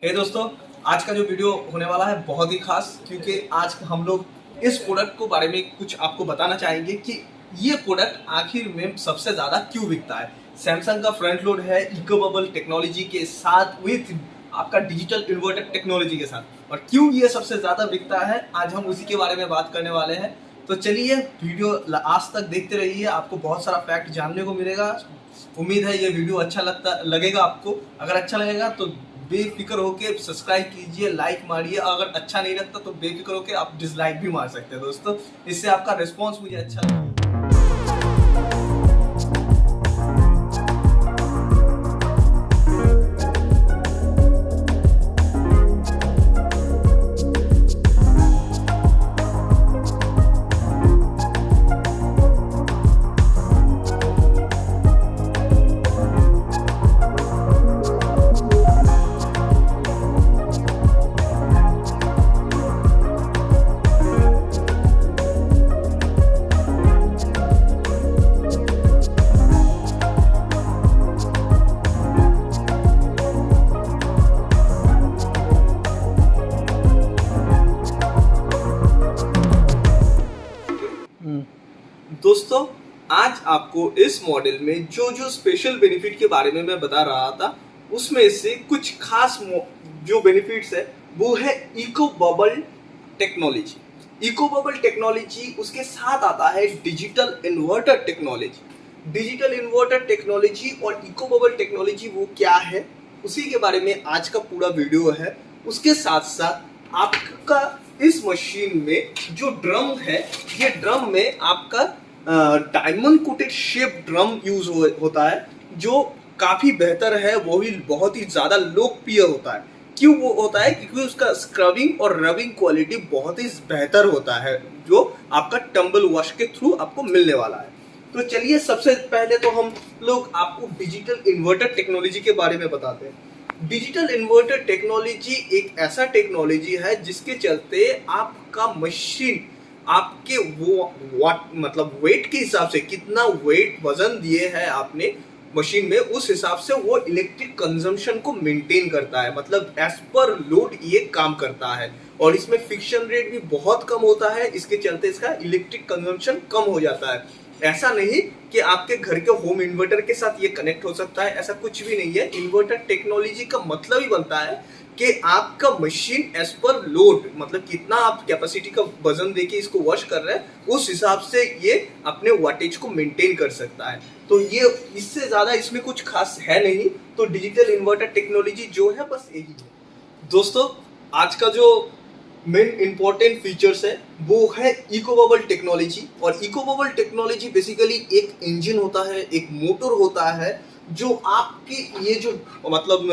दोस्तों, आज का जो वीडियो होने वाला है बहुत ही खास, क्योंकि आज हम लोग इस प्रोडक्ट को बारे में कुछ आपको बताना चाहेंगे कि ये प्रोडक्ट आखिर में सबसे ज्यादा क्यों बिकता है। सैमसंग का फ्रंट लोड है इको बबल टेक्नोलॉजी के साथ विथ आपका डिजिटल इन्वर्टर टेक्नोलॉजी के साथ, और क्यों ये सबसे ज्यादा बिकता है आज हम उसी के बारे में बात करने वाले हैं। तो चलिए वीडियो आज तक देखते रहिए, आपको बहुत सारा फैक्ट जानने को मिलेगा। उम्मीद है ये वीडियो अच्छा लगेगा आपको। अगर अच्छा लगेगा तो बेफिक्र होके सब्सक्राइब कीजिए, लाइक मारिए। अगर अच्छा नहीं लगता तो बेफिक्र होके आप डिसलाइक भी मार सकते हैं दोस्तों, इससे आपका रिस्पॉन्स मुझे अच्छा लगेगा। दोस्तों, आज आपको इस मॉडल में जो स्पेशल बेनिफिट के बारे में मैं बता रहा था, उसमें से कुछ खास जो बेनिफिट्स है वो है eco bubble technology. Eco bubble technology, उसके साथ आता है digital inverter technology. Digital inverter technology और इको बबल टेक्नोलॉजी वो क्या है, उसी के बारे में आज का पूरा वीडियो है। उसके साथ साथ आपका इस मशीन में जो ड्रम है, ये ड्रम में आपका diamond coated shape drum use होता है, जो काफी बेहतर है, वो भी बहुत ही ज्यादा लोकप्रिय होता है। क्यों वो होता है? क्योंकि उसका स्क्रबिंग और रबिंग क्वालिटी बहुत ही बेहतर होता है, जो आपका टंबल वॉश के थ्रू आपको मिलने वाला है। तो चलिए, सबसे पहले तो हम लोग आपको डिजिटल इन्वर्टर टेक्नोलॉजी के बारे में बताते हैं। डिजिटल इन्वर्टर टेक्नोलॉजी एक ऐसा टेक्नोलॉजी है जिसके चलते आपका मशीन आपके मतलब वेट के हिसाब से, कितना वेट वजन दिए है आपने मशीन में, उस हिसाब से वो इलेक्ट्रिक कंजम्पशन को मेंटेन करता है। मतलब एज पर लोड ये काम करता है, और इसमें फिक्शन रेट भी बहुत कम होता है। इसके चलते इसका इलेक्ट्रिक कंजम्पशन कम हो जाता है। ऐसा नहीं कि आपके घर के होम इन्वर्टर के साथ ये कनेक्ट हो सकता है, ऐसा कुछ भी नहीं है। इन्वर्टर टेक्नोलॉजी का मतलब ही बनता है कि आपका मशीन एज पर लोड, मतलब कितना आप कैपेसिटी का वजन देके इसको वॉश कर रहे हैं, उस हिसाब से ये अपने वाटेज को मेंटेन कर सकता है। तो ये इससे ज्यादा इसमें कुछ खास है नहीं। तो डिजिटल इन्वर्टर टेक्नोलॉजी जो है बस यही है। दोस्तों, आज का जो मेन इंपॉर्टेंट फीचर्स है वो है इको बबल टेक्नोलॉजी। और इको बबल टेक्नोलॉजी बेसिकली एक इंजन होता है, एक मोटर होता है, जो आपके ये जो मतलब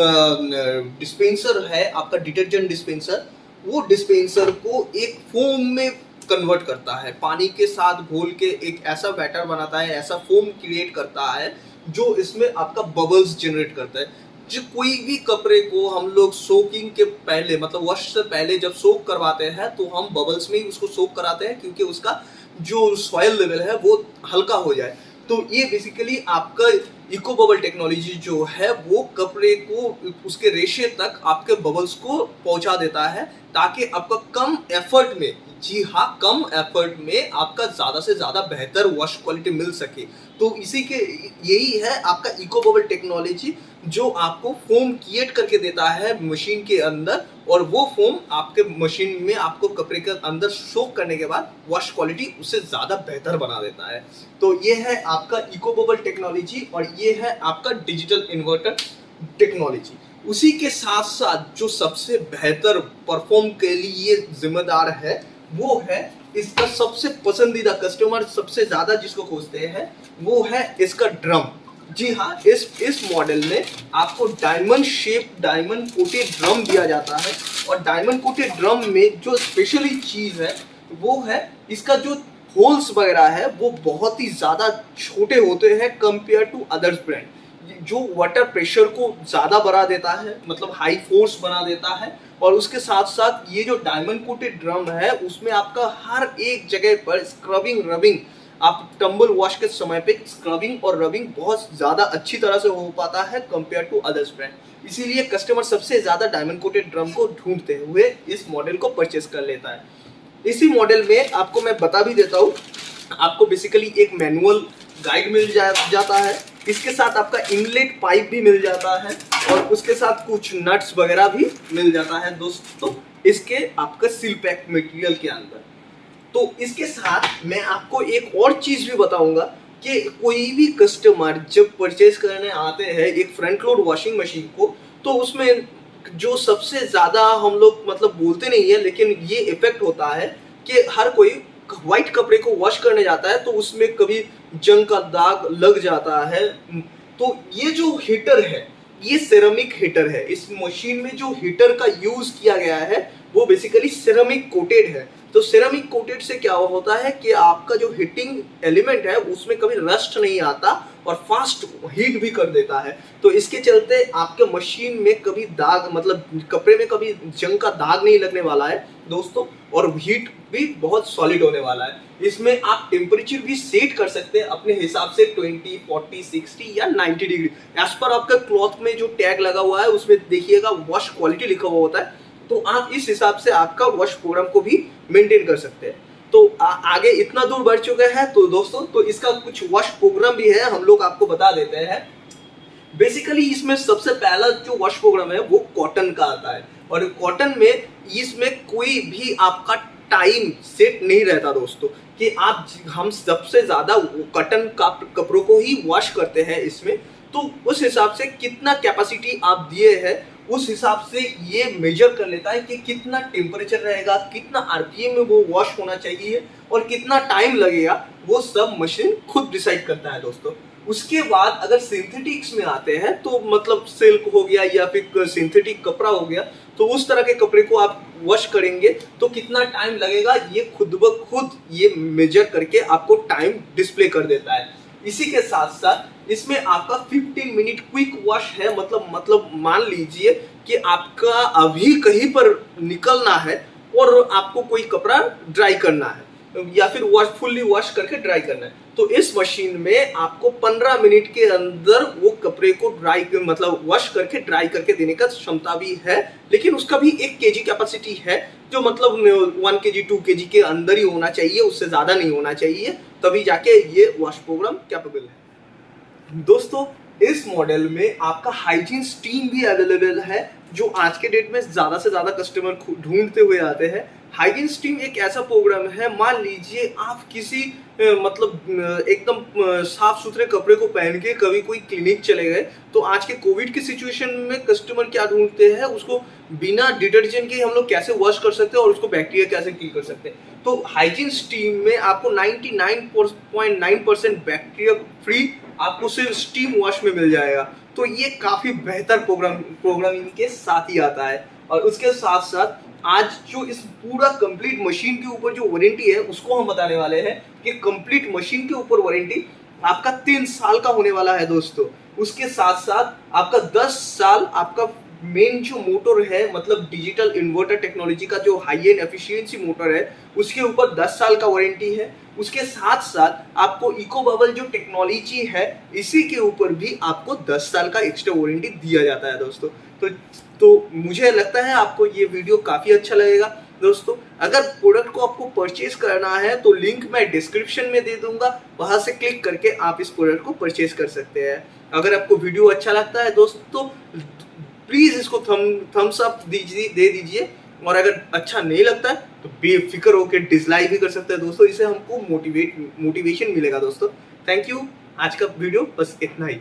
डिस्पेंसर है, आपका डिटर्जेंट डिस्पेंसर, वो डिस्पेंसर को एक फोम में कन्वर्ट करता है। पानी के साथ घोल के एक ऐसा बैटर बनाता है, ऐसा फोम क्रिएट करता है जो इसमें आपका बबल्स जनरेट करता है। जो कोई भी कपड़े को हम लोग सोकिंग के पहले, मतलब वॉश से पहले जब सोक करवाते हैं, तो हम बबल्स में ही उसको सोक कराते हैं, क्योंकि उसका जो सॉइल लेवल है वो हल्का हो जाए। तो ये बेसिकली आपका इको बबल टेक्नोलॉजी जो है वो कपड़े को उसके रेशे तक आपके बबल्स को पहुंचा देता है, ताकि आपका कम एफर्ट में, जी हाँ, कम एफर्ट में आपका ज्यादा से ज्यादा बेहतर वॉश क्वालिटी मिल सके। तो इसी के यही है आपका इको बबल टेक्नोलॉजी, जो आपको फोम क्रिएट करके देता है मशीन के अंदर, और वो फोम आपके मशीन में आपको कपड़े के अंदर सोक करने के बाद वॉश क्वालिटी उससे ज्यादा बेहतर बना देता है। तो ये है आपका इको बबल टेक्नोलॉजी, और ये है आपका डिजिटल इन्वर्टर टेक्नोलॉजी। उसी के साथ साथ जो सबसे बेहतर परफॉर्म के लिए जिम्मेदार है वो है इसका सबसे पसंदीदा, कस्टमर सबसे ज्यादा जिसको खोजते हैं, वो है इसका ड्रम। जी हाँ, इस मॉडल में आपको diamond shape, diamond coated drum दिया जाता है। और डायमंड कोटेड ड्रम में जो स्पेशली चीज है वो है इसका जो होल्स वगैरह है वो बहुत ही ज्यादा छोटे होते हैं कंपेयर टू अदर्स ब्रांड, जो वाटर प्रेशर को ज्यादा बढ़ा देता है, मतलब हाई फोर्स बना देता है। और उसके साथ साथ ये जो डायमंड कोटेड ड्रम है उसमें आपका हर एक जगह पर स्क्रबिंग रबिंग आप टम्बल वॉश के समय पे स्क्रबिंग और रबिंग बहुत ज़्यादा अच्छी तरह से हो पाता है कंपेयर टू अदर्स ब्रांड। इसीलिए कस्टमर सबसे ज़्यादा डायमंड कोटेड ड्रम को ढूंढते हुए इस मॉडल को परचेस कर लेता है। इसी मॉडल में आपको मैं बता भी देता हूँ, आपको बेसिकली एक मैनुअल गाइड मिल जाता है, इसके साथ आपका इनलेट पाइप भी मिल जाता है और उसके साथ कुछ नट्स वगैरह भी मिल जाता है दोस्तों इसके आपका सील पैक मटेरियल के अंदर। तो इसके साथ मैं आपको एक और चीज भी बताऊंगा कि कोई भी कस्टमर जब परचेज करने आते हैं एक फ्रंट लोड वॉशिंग मशीन को, तो उसमें जो सबसे ज्यादा हम लोग मतलब बोलते नहीं है लेकिन ये इफेक्ट होता है कि हर कोई व्हाइट कपड़े को वॉश करने जाता है तो उसमें कभी जंग का दाग लग जाता है। तो ये जो हीटर है ये सेरामिक हीटर है। इस मशीन में जो हीटर का यूज किया गया है वो बेसिकली सेरामिक कोटेड है। तो सेरामिक कोटेड से क्या होता है कि आपका जो हीटिंग एलिमेंट है उसमें कभी रस्ट नहीं आता और फास्ट हीट भी कर देता है। तो इसके चलते आपके मशीन में कभी दाग मतलब कपड़े में कभी जंग का दाग नहीं लगने वाला है दोस्तों, और हीट भी बहुत सॉलिड होने वाला है। इसमें आप टेम्परेचर भी सेट कर सकते हैं अपने हिसाब से 20, 40, 60 या 90 डिग्री एज पर आपका क्लॉथ में जो टैग लगा हुआ है उसमें देखिएगा वॉश क्वालिटी लिखा हुआ होता है, तो आप इस हिसाब से आपका वॉश प्रोग्राम को भी मेंटेन कर सकते हैं। तो आगे इतना दूर बढ़ चुके हैं तो दोस्तों तो इसका कुछ वॉश प्रोग्राम भी है, हम लोग आपको बता देते हैं। बेसिकली इसमें सबसे पहला जो वॉश प्रोग्राम है वो कॉटन का आता है और कॉटन में इसमें कोई भी आपका टाइम सेट नहीं रहता दोस्तों कि हम सबसे ज्यादा कॉटन कपड़ों को ही वॉश करते हैं इसमें। तो उस हिसाब से कितना कैपेसिटी आप दिए हैं उस हिसाब से ये मेजर कर लेता है कि कितना टेम्परेचर रहेगा, कितना आरपीएम में वो वॉश होना चाहिए और कितना टाइम लगेगा, वो सब मशीन खुद डिसाइड करता है दोस्तों। उसके बाद अगर सिंथेटिक्स में आते हैं तो मतलब सिल्क हो गया या फिर सिंथेटिक कपड़ा हो गया, तो उस तरह के कपड़े को आप वॉश करेंगे तो कितना टाइम लगेगा ये खुद ब खुद ये मेजर करके आपको टाइम डिस्प्ले कर देता है। इसी के साथ साथ इसमें आपका 15 मिनट क्विक वॉश है। मतलब मान लीजिए कि आपका अभी कहीं पर निकलना है और आपको कोई कपड़ा ड्राई करना है या फिर फुल्ली वॉश करके ड्राई करना है, तो इस मशीन में आपको 15 मिनट के अंदर वो कपड़े को मतलब वॉश करके ड्राई करके देने का क्षमता भी है। लेकिन उसका भी 1 kg कैपेसिटी है जो मतलब 1 kg 2 kg के अंदर ही होना चाहिए, उससे ज्यादा नहीं होना चाहिए, तभी जाके ये वॉश प्रोग्राम कैपेबल है। दोस्तों इस मॉडल में आपका हाइजीन स्टीम भी अवेलेबल है जो आज के डेट में ज्यादा से ज्यादा कस्टमर ढूंढते हुए आते हैं। हाइजीन स्टीम एक ऐसा प्रोग्राम है, मान लीजिए आप किसी मतलब एकदम साफ सुथरे कपड़े को पहन के कभी कोई क्लिनिक चले गए, तो आज के कोविड की सिचुएशन में कस्टमर क्या ढूंढते हैं, उसको बिना डिटर्जेंट के हम लोग कैसे वॉश कर सकते हैं और उसको बैक्टीरिया कैसे किल कर सकते हैं। तो हाइजीन स्टीम में आपको 99.9% बैक्टीरिया फ्री आपको सिर्फ स्टीम वॉश में मिल जाएगा। तो ये काफी बेहतर प्रोग्रामिंग के साथ ही आता है। और उसके साथ साथ आज जो इस पूरा कंप्लीट मशीन के ऊपर जो वारंटी है उसको हम बताने वाले हैं कि कंप्लीट मशीन के ऊपर वारंटी आपका 3 साल का होने वाला है दोस्तों। उसके साथ साथ आपका 10 साल आपका मेन जो मोटर है मतलब डिजिटल इन्वर्टर टेक्नोलॉजी का जो हाई एंड एफिशिएंसी मोटर है उसके ऊपर 10 साल का वारंटी है। उसके साथ साथ आपको इको बबल जो टेक्नोलॉजी है इसी के ऊपर भी आपको 10 साल का एक्स्ट्रा वारंटी दिया जाता है दोस्तों। तो मुझे लगता है आपको ये वीडियो काफी अच्छा लगेगा दोस्तों। अगर प्रोडक्ट को आपको परचेज करना है तो लिंक मैं डिस्क्रिप्शन में दे दूंगा, वहां से क्लिक करके आप इस प्रोडक्ट को परचेज कर सकते हैं। अगर आपको वीडियो अच्छा लगता है दोस्तों प्लीज इसको थम्स अप दे दीजिए, और अगर अच्छा नहीं लगता है तो बेफिक्र होकर डिसलाइक भी कर सकते हैं दोस्तों। इससे हमको मोटिवेशन मिलेगा दोस्तों। थैंक यू, आज का वीडियो बस इतना ही।